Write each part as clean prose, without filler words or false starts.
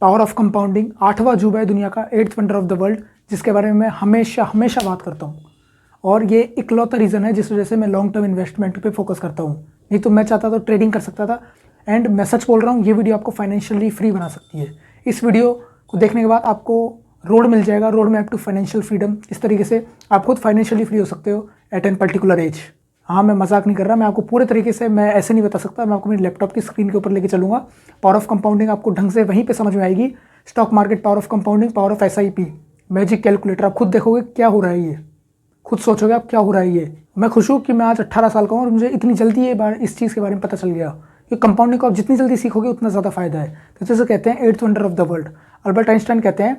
Power of compounding 8वां अजूबा है दुनिया का, 8th wonder of the world, जिसके बारे में मैं हमेशा हमेशा बात करता हूँ। और ये इकलौता रीज़न है जिस वजह से मैं लॉन्ग टर्म इन्वेस्टमेंट पे फोकस करता हूँ। नहीं तो मैं चाहता तो ट्रेडिंग कर सकता था। एंड मैं सच बोल रहा हूँ, ये वीडियो आपको फाइनेंशियली फ्री बना सकती है। इस वीडियो को देखने के बाद आपको रोड मिल जाएगा, road map to financial freedom. इस तरीके से आप खुद फाइनेंशियली फ्री हो सकते हो एट एन पर्टिकुलर एज। हाँ, मैं मजाक नहीं कर रहा, मैं आपको पूरे तरीके से मैं ऐसे नहीं बता सकता। मैं आपको मेरे लैपटॉप की स्क्रीन के ऊपर लेके चलूँगा। पावर ऑफ कंपाउंडिंग आपको ढंग से वहीं पे समझ में आएगी। Stock market power of compounding, power of SIP, magic calculator. आप खुद देखोगे क्या हो रहा है, ये खुद सोचोगे आप क्या हो रहा है ये। मैं खुश हूँ कि मैं आज 18 साल का हूँ और मुझे इतनी जल्दी ये इस चीज़ के बारे में पता चल गया कि कंपाउंडिंग को आप जितनी जल्दी सीखोगे उतना ज़्यादा फायदा है। तो जैसे कहते हैं 8th wonder of the world. Albert Einstein कहते हैं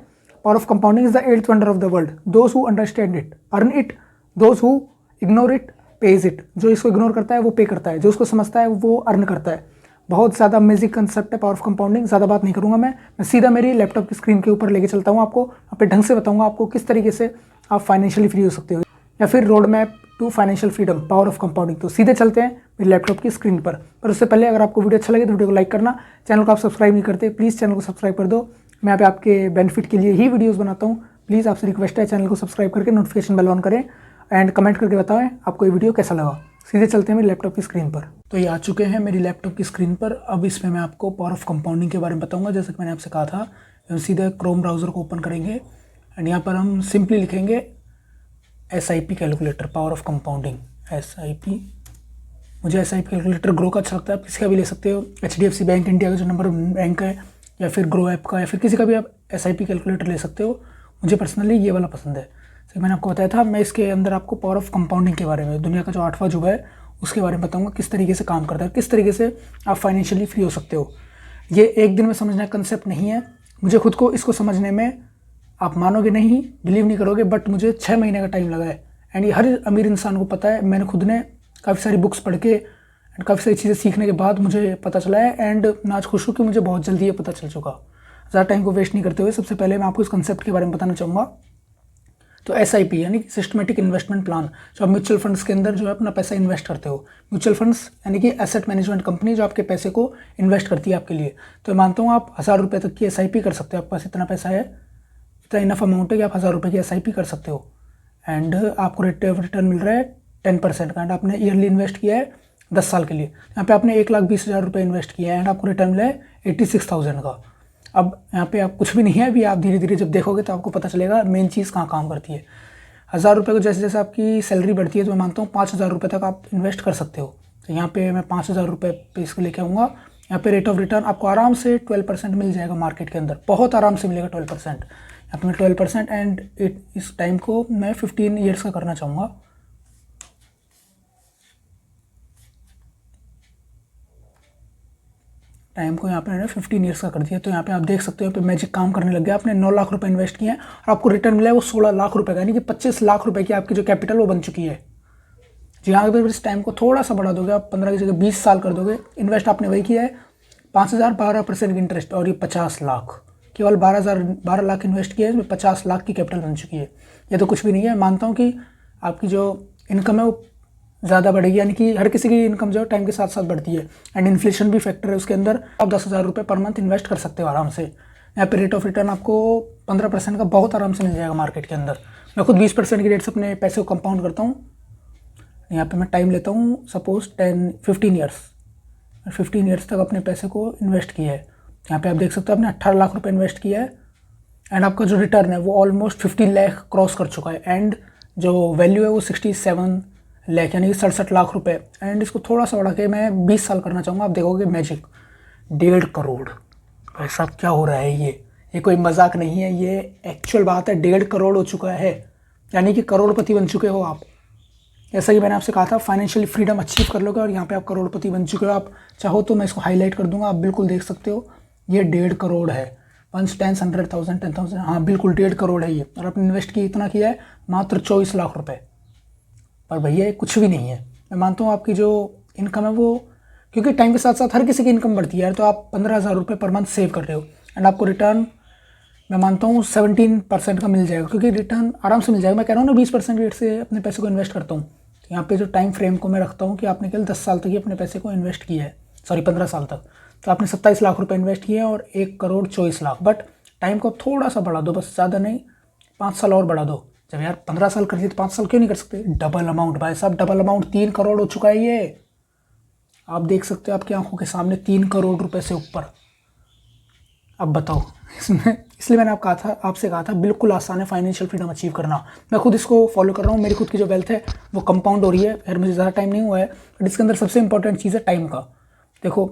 power of compounding is the 8th wonder of the world. Those who understand it earn it, those who ignore it pays it. जो इसको इग्नोर करता है वो पे करता है, जो इसको समझता है वो अर्न करता है। बहुत ज़्यादा अमेजिंग कंसेप्ट है पावर ऑफ कंपाउंडिंग। ज़्यादा बात नहीं करूँगा मैं सीधा मेरी लैपटॉप की स्क्रीन के ऊपर लेके चलता हूँ आपको। वहाँ पे ढंग से बताऊँगा आपको किस तरीके से आप फाइनेंशियली फ्री हो सकते हो, या फिर road map to financial freedom, power of compounding. तो सीधे चलते हैं मेरे लैपटॉप की स्क्रीन पर उससे पहले अगर आपको वीडियो अच्छा लगे तो वीडियो को लाइक करना। चैनल को आप सब्सक्राइब नहीं करते, प्लीज़ चैनल को सब्सक्राइब कर दो। मैं यहाँ पे आपके बेनिफिट के लिए ही वीडियोस बनाता हूँ। प्लीज़ आपसे रिक्वेस्ट है, चैनल को सब्सक्राइब करके नोटिफिकेशन बेल ऑन करें एंड कमेंट करके बताएं आपको ये वीडियो कैसा लगा। सीधे चलते हैं मेरी लैपटॉप की स्क्रीन पर। तो ये आ चुके हैं मेरी लैपटॉप की स्क्रीन पर। अब इसमें मैं आपको पावर ऑफ कंपाउंडिंग के बारे में बताऊँगा। जैसे कि मैंने आपसे कहा था, हम सीधे क्रोम ब्राउज़र को ओपन करेंगे एंड यहाँ पर हम सिंपली लिखेंगे SIP calculator, power of compounding SIP। मुझे SIP कैलकुलेटर ग्रो का अच्छा लगता है, आप किसी का भी ले सकते हो। HDFC बैंक इंडिया का जो नंबर बैंक है, या फिर ग्रो ऐप का, या फिर किसी का भी आप SIP कैलकुलेटर ले सकते हो। मुझे पर्सनली ये वाला पसंद है। तो मैंने आपको बताया था, मैं इसके अंदर आपको पावर ऑफ कंपाउंडिंग के बारे में, दुनिया का जो 8वां अजूबा है उसके बारे में बताऊँगा, किस तरीके से काम करता है, किस तरीके से आप फाइनेंशियली फ्री हो सकते हो। ये एक दिन में समझने का कंसेप्ट नहीं है। मुझे खुद को इसको समझने में, आप मानोगे नहीं, बिलीव नहीं करोगे, बट मुझे 6 महीने का टाइम लगा है। एंड ये हर अमीर इंसान को पता है। मैंने खुद ने काफ़ी सारी बुक्स पढ़ के एंड काफ़ी सारी चीज़ें सीखने के बाद मुझे पता चला है। एंड मैं आज खुश हूँ कि मुझे बहुत जल्दी ये पता चल चुका। ज़्यादा टाइम को वेस्ट नहीं करते हुए सबसे पहले मैं आपको इस कंसेप्ट के बारे में बताना चाहूँगा। तो SIP यानी कि सिस्टमेटिक इन्वेस्टमेंट प्लान, जो आप म्यूचुअल फंड्स के अंदर जो है अपना पैसा इन्वेस्ट करते हो। म्यूचुअल फंड्स यानी कि एसेट मैनेजमेंट कंपनी जो आपके पैसे को इन्वेस्ट करती है आपके लिए। तो मैं मानता हूँ आप 1000 रुपये तक की SIP कर सकते हो। आपके पास इतना पैसा है, इतना इनफ अमाउंट है कि आप 1000 रुपये की SIP कर सकते हो। एंड आपको रेट ऑफ रिटर्न मिल रहा है 10% का। एंड आपने ईयरली इन्वेस्ट किया है 10 साल के लिए। यहाँ पे आपने 1,20,000 रुपये इन्वेस्ट किया है एंड आपको रिटर्न मिला है 86,000 का। अब यहाँ पे आप कुछ भी नहीं है, अभी आप धीरे धीरे जब देखोगे तो आपको पता चलेगा मेन चीज़ कहाँ काम करती है। 1000 रुपये को जैसे जैसे आपकी सैलरी बढ़ती है, तो मैं मानता हूँ 5,000 रुपये तक आप इन्वेस्ट कर सकते हो। तो यहाँ पे मैं 5,000 रुपये पे इसको लेके आऊँगा। यहाँ पे रेट ऑफ रिटर्न आपको आराम से 12% मिल जाएगा मार्केट के अंदर, बहुत आराम से मिलेगा 12%। यहाँ पे मैं 12% एंड इस टाइम को मैं 15 ईयर्स का करना चाहूँगा। टाइम को यहाँ पे मैंने 15 ईयर्स का कर दिया। तो यहाँ पे आप देख सकते हो, यहाँ पे मैजिक काम करने लग गया। आपने 9 लाख रुपए इन्वेस्ट किए हैं और आपको रिटर्न मिला है वो 16 लाख रुपए का, यानी कि 25 लाख रुपए की आपकी जो कैपिटल वो बन चुकी है। जी हाँ, अगर इस टाइम को थोड़ा सा बढ़ा दोगे, आप 15 की जगह 20 साल कर दोगे, इन्वेस्ट आपने वही किया है 5,000, 12% की इंटरेस्ट, और ये 50 लाख, केवल 12 लाख इन्वेस्ट किया है, इसमें 50 लाख की कैपिटल बन चुकी है। ये तो कुछ भी नहीं है। मानता हूँ कि आपकी जो इनकम है वो ज़्यादा बढ़ेगी, यानी कि हर किसी की इनकम जो है टाइम के साथ साथ बढ़ती है। एंड इन्फ्लेशन भी फैक्टर है उसके अंदर। आप 10,000 रुपये पर मंथ इन्वेस्ट कर सकते हो आराम से। यहाँ पे रेट ऑफ रिटर्न आपको 15% का बहुत आराम से मिल जाएगा मार्केट के अंदर। मैं खुद 20% की रेट से अपने पैसे को कंपाउंड करता हूँ। यहाँ पे मैं टाइम लेता हूँ, सपोज 15 ईयर्स। 15 ईयर्स तक अपने पैसे को इन्वेस्ट किया है। यहाँ पे आप देख सकते हो आपने 18 लाख रुपये इन्वेस्ट किया है एंड आपका जो रिटर्न है वो ऑलमोस्ट 50 लाख क्रॉस कर चुका है। एंड जो वैल्यू है वो 67 लाख, यानी कि 67 लाख रुपए। एंड इसको थोड़ा सा बढ़ा के मैं 20 साल करना चाहूँगा। आप देखोगे मैजिक 1.5 करोड़। भाई साहब क्या हो रहा है, ये कोई मजाक नहीं है, ये एक्चुअल बात है। 1.5 करोड़ हो चुका है, यानी कि करोड़पति बन चुके हो आप। जैसा कि मैंने आपसे कहा था, फाइनेंशियल फ्रीडम अचीव कर लोगे और यहाँ पे आप करोड़पति बन चुके हो। आप चाहो तो मैं इसको हाईलाइट कर दूंगा, आप बिल्कुल देख सकते हो। ये 1.5 करोड़ है। 1 10 100,000 10,000, हाँ बिल्कुल 1.5 करोड़ है ये। और आपने इन्वेस्ट किया इतना किया है मात्र 24 लाख रुपये। पर भैया ये कुछ भी नहीं है। मैं मानता हूँ आपकी जो इनकम है वो, क्योंकि टाइम के साथ साथ हर किसी की इनकम बढ़ती है, तो आप 15,000 रुपये पर मंथ सेव कर रहे हो एंड आपको रिटर्न मैं मानता हूँ 17% का मिल जाएगा, क्योंकि रिटर्न आराम से मिल जाएगा। मैं कह रहा हूँ ना 20% रेट से अपने पैसे को इन्वेस्ट करता हूँ। तो यहाँ पे जो टाइम फ्रेम को मैं रखता हूँ कि आपने केवल 10 साल तक ही अपने पैसे को इन्वेस्ट किया है, सॉरी 15 साल तक। तो आपने 27 लाख रुपए इन्वेस्ट किए और 1,24,00,000। बट टाइम को थोड़ा सा बढ़ा दो, बस ज़्यादा नहीं, 5 साल और बढ़ा दो। जब यार 15 साल कर दिए तो 5 साल क्यों नहीं कर सकते? डबल अमाउंट भाई साहब, डबल अमाउंट, 3 करोड़ हो चुका है ये। आप देख सकते हो आपकी आंखों के सामने 3 करोड़ रुपए से ऊपर। अब बताओ इसमें, इसलिए मैंने आपसे कहा था बिल्कुल आसान है फाइनेंशियल फ्रीडम अचीव करना। मैं खुद इसको फॉलो कर रहा हूँ, मेरी खुद की जो वेल्थ है वो कंपाउंड हो रही है। फिर मुझे ज़्यादा टाइम नहीं हुआ है, बट इसके अंदर सबसे इंपॉर्टेंट चीज़ है टाइम का। देखो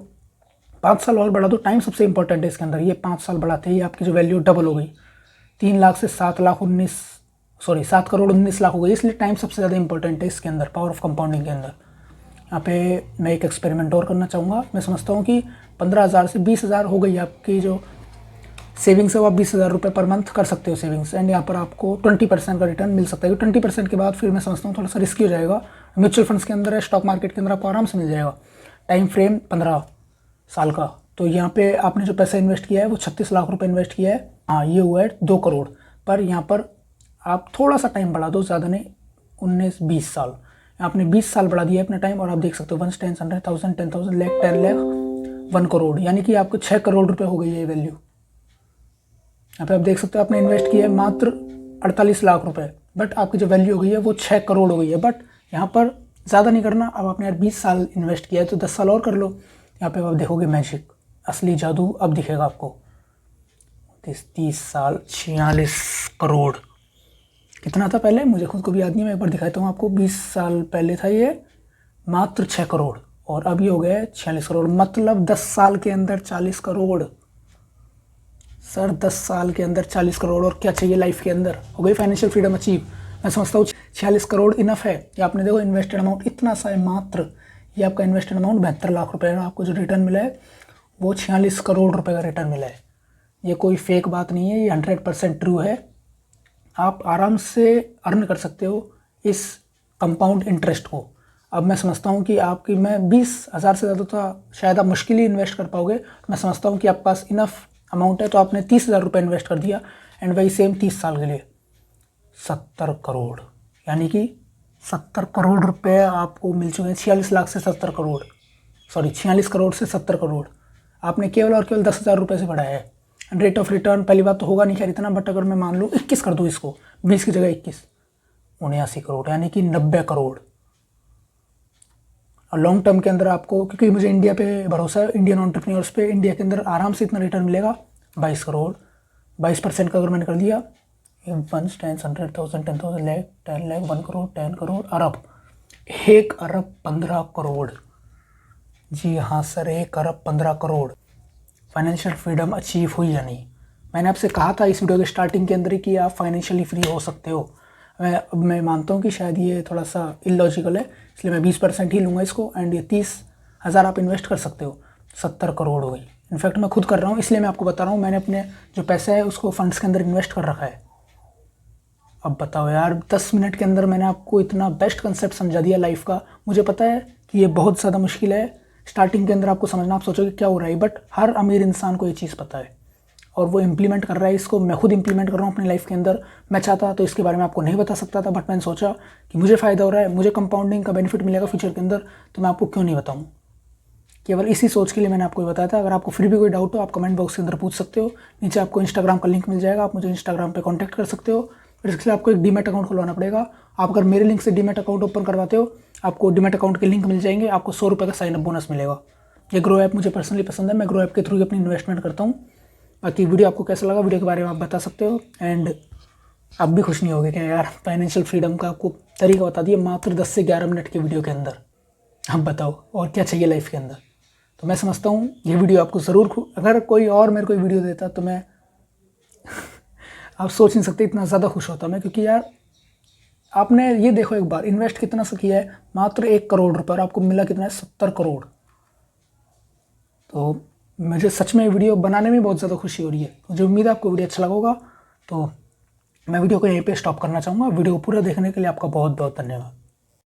5 साल और बढ़ा दो, टाइम सबसे इंपॉर्टेंट है इसके अंदर। ये 5 साल बढ़ाते ही आपकी जो वैल्यू डबल हो गई, 3 लाख से 7 करोड़ 19 लाख हो गई। इसलिए टाइम सबसे ज़्यादा इंपॉर्टेंट है इसके अंदर, पावर ऑफ कंपाउंडिंग के अंदर। यहाँ पे मैं एक एक्सपेरिमेंट और करना चाहूँगा। मैं समझता हूँ कि 15,000 से 20,000 हो गई आपकी जो सेविंग्स है, वो आप 20,000 रुपये पर मंथ कर सकते हो सेविंग्स, एंड यहाँ पर आपको 20% का रिटर्न मिल सकता है। 20% के बाद फिर मैं समझता हूँ थोड़ा सा रिस्की हो जाएगा। म्यूचुअल फंड्स के अंदर है, स्टॉक मार्केट के अंदर आपको आराम से मिल जाएगा। टाइम फ्रेम 15 साल का। तो यहाँ पे आपने जो पैसा इन्वेस्ट किया है वो 36 लाख रुपये इन्वेस्ट किया है। हाँ, ये हुआ है 2 करोड़। पर यहाँ पर आप थोड़ा सा टाइम बढ़ा दो, ज़्यादा नहीं, 19-20 साल। आपने 20 साल बढ़ा दिया है अपना टाइम, और आप देख सकते हो 1 10 100,000 10,000 लाख 10 लाख 1 करोड़, यानी कि आपको 6 करोड़ रुपये हो गई है वैल्यू। यहाँ पे आप देख सकते हो आपने इन्वेस्ट किया है मात्र 48 लाख रुपए, बट आपकी जो वैल्यू हो गई है वो 6 करोड़ हो गई है। बट यहाँ पर ज़्यादा नहीं करना। अब आपने यार 20 साल इन्वेस्ट किया है तो 10 साल और कर लो। यहाँ पे आप देखोगे मैजिक, असली जादू अब दिखेगा आपको। 30 साल 46 करोड़। कितना था पहले मुझे खुद को भी याद नहीं, मैं एक बार दिखाता हूँ आपको। 20 साल पहले था ये मात्र 6 करोड़, और अभी हो गए 46 करोड़। मतलब 10 साल के अंदर 40 करोड़। सर 10 साल के अंदर 40 करोड़, और क्या चाहिए लाइफ के अंदर? हो गई फाइनेंशियल फ्रीडम अचीव। मैं समझता हूँ 46 करोड़ इनफ है। ये आपने देखो इन्वेस्टेड अमाउंट इतना सा है मात्र। ये आपका इन्वेस्टेड अमाउंट 72 लाख रुपए है। आपको जो रिटर्न मिला है वो 46 करोड़ रुपए का रिटर्न मिला है। ये कोई फेक बात नहीं है, ये 100% ट्रू है। आप आराम से अर्न कर सकते हो इस कंपाउंड इंटरेस्ट को। अब मैं समझता हूँ कि आपकी, मैं 20,000 से ज़्यादा तो शायद आप मुश्किल ही इन्वेस्ट कर पाओगे। मैं समझता हूँ कि आपके पास इनफ अमाउंट है, तो आपने 30,000 रुपये इन्वेस्ट कर दिया, एंड वही सेम 30 साल के लिए 70 करोड़, यानी कि 70 करोड़ रुपए आपको मिल चुके हैं। 46 लाख से 70 करोड़, सॉरी 46 करोड़ से 70 करोड़ आपने केवल और केवल 10,000 रुपये से बढ़ाया है। रेट ऑफ रिटर्न पहली बात तो होगा नहीं खैर इतना, बट अगर मैं मान लूँ 21 कर दूँ इसको, 20 की जगह 21, 79 करोड़, यानी कि 90 करोड़। और लॉन्ग टर्म के अंदर आपको, क्योंकि मुझे इंडिया पे भरोसा है, इंडियन एंटरप्रेन्योर्स पे, इंडिया के अंदर आराम से इतना रिटर्न मिलेगा 22 करोड़। 22% का अगर मैंने कर दिया 1 10 100,000 10,000 लाख 10 लाख 1 करोड़ 10 करोड़ अरब, 1 अरब 15 करोड़। जी हाँ सर, 1 अरब 15 करोड़। फाइनेंशियल फ्रीडम अचीव हुई या नहीं? मैंने आपसे कहा था इस वीडियो के स्टार्टिंग के अंदर ही कि आप फाइनेंशियली फ्री हो सकते हो। मैं मानता हूँ कि शायद ये थोड़ा सा इलॉजिकल है, इसलिए मैं 20% ही लूँगा इसको, एंड ये 30,000 आप इन्वेस्ट कर सकते हो। 70 करोड़ हो गई। इनफैक्ट मैं खुद कर रहा हूँ, इसलिए मैं आपको बता रहा हूँ। मैंने अपने जो पैसा है उसको फंड्स के अंदर इन्वेस्ट कर रखा है। अब बताओ यार, 10 मिनट के अंदर मैंने आपको इतना बेस्ट कंसेप्ट समझा दिया लाइफ का। मुझे पता है कि ये बहुत ज़्यादा मुश्किल है स्टार्टिंग के अंदर आपको समझना, आप सोचोगे क्या हो रहा है, बट हर अमीर इंसान को ये चीज़ पता है और वो इम्प्लीमेंट कर रहा है इसको। मैं खुद इम्प्लीमेंट कर रहा हूँ अपनी लाइफ के अंदर। मैं चाहता तो इसके बारे में आपको नहीं बता सकता था, बट मैंने सोचा कि मुझे फ़ायदा हो रहा है, मुझे कंपाउंडिंग का बेनिफिट मिलेगा फ्यूचर के अंदर, तो मैं आपको क्यों नहीं बताऊँ। केवल इसी सोच के लिए मैंने आपको बताया था। अगर आपको फिर भी कोई डाउट हो आप कमेंट बॉक्स के अंदर पूछ सकते हो। नीचे आपको इंस्टाग्राम का लिंक मिल जाएगा, आप मुझे इंस्टाग्राम पे कांटेक्ट कर सकते हो। फिर इसके लिए आपको एक डीमैट अकाउंट खुलवाना पड़ेगा। आप अगर मेरे लिंक से डीमैट अकाउंट ओपन करवाते हो, आपको डीमैट अकाउंट के लिंक मिल जाएंगे, आपको 100 रुपये का साइन अप बोनस मिलेगा। ये ग्रो ऐप मुझे पर्सनली पसंद है, मैं ग्रो ऐप के थ्रू अपनी इन्वेस्टमेंट करता हूँ। बाकी वीडियो आपको कैसा लगा, वीडियो के बारे में आप बता सकते हो। एंड आप भी खुश नहीं होगे कि यार फाइनेंशियल फ्रीडम का आपको तरीका बता दिया मात्र 10 से 11 मिनट के वीडियो के अंदर। अब बताओ और क्या चाहिए लाइफ के अंदर। तो मैं समझता हूँ ये वीडियो आपको ज़रूर, अगर कोई और मेरे को वीडियो देता तो मैं आप सोच नहीं सकते इतना ज़्यादा खुश होता मैं, क्योंकि यार आपने ये देखो एक बार इन्वेस्ट कितना सा किया है, मात्र 1 करोड़ रुपये, और आपको मिला कितना है 70 करोड़। तो मुझे सच में वीडियो बनाने में बहुत ज़्यादा खुशी हो रही है। मुझे उम्मीद है आपको वीडियो अच्छा लगा होगा। तो मैं वीडियो को यहीं पे स्टॉप करना चाहूँगा। वीडियो को पूरा देखने के लिए आपका बहुत बहुत धन्यवाद।